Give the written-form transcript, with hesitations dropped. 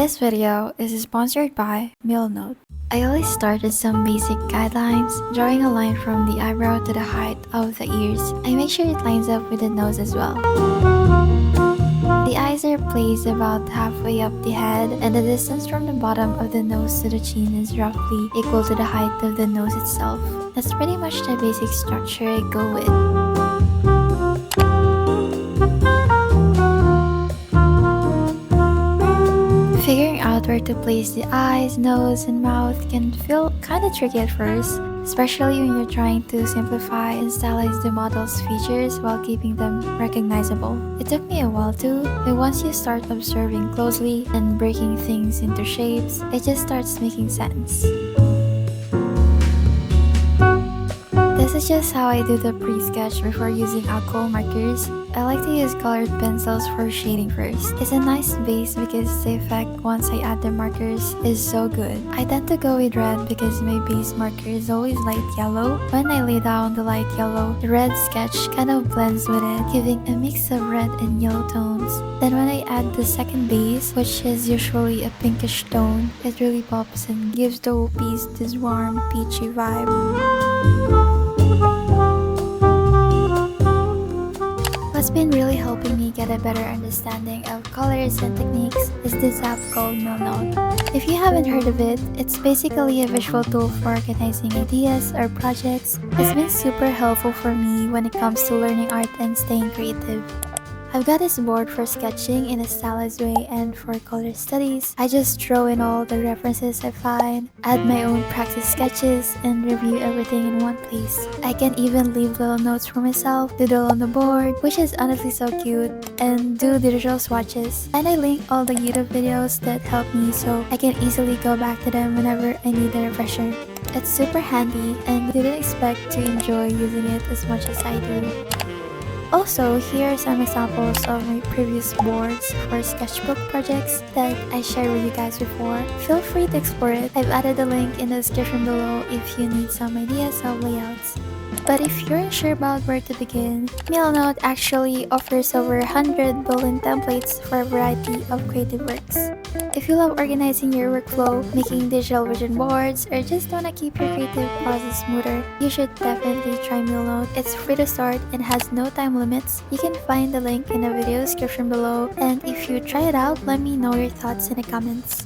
This video is sponsored by Milnote. I always start with some basic guidelines, drawing a line from the eyebrow to the height of the ears. I make sure it lines up with the nose as well. The eyes are placed about halfway up the head, and the distance from the bottom of the nose to the chin is roughly equal to the height of the nose itself. That's pretty much the basic structure I go with. Figuring out where to place the eyes, nose, and mouth can feel kinda tricky at first, especially when you're trying to simplify and stylize the model's features while keeping them recognizable. It took me a while too, but once you start observing closely and breaking things into shapes, it just starts making sense. This is just how I do the pre-sketch before using alcohol markers. I like to use colored pencils for shading first. It's a nice base because the effect once I add the markers is so good. I tend to go with red because my base marker is always light yellow. When I lay down the light yellow, the red sketch kind of blends with it, giving a mix of red and yellow tones. Then when I add the second base, which is usually a pinkish tone, it really pops and gives the whole piece this warm, peachy vibe. What's been really helping me get a better understanding of colors and techniques is this app called Milnote. If you haven't heard of it, it's basically a visual tool for organizing ideas or projects. It's been super helpful for me when it comes to learning art and staying creative. I've got this board for sketching in a stylized way, and for color studies, I just throw in all the references I find, add my own practice sketches, and review everything in one place. I can even leave little notes for myself, doodle on the board, which is honestly so cute, and do digital swatches. And I link all the YouTube videos that help me so I can easily go back to them whenever I need a refresher. It's super handy, and I didn't expect to enjoy using it as much as I do. Also, here are some examples of my previous boards for sketchbook projects that I shared with you guys before. Feel free to explore it. I've added a link in the description below if you need some ideas of layouts. But if you're unsure about where to begin, Milnote actually offers over 100 built-in templates for a variety of creative works. If you love organizing your workflow, making digital vision boards, or just want to keep your creative process smoother, you should definitely try Milnote. It's free to start and has no time limits. You can find the link in the video description below, and if you try it out, let me know your thoughts in the comments.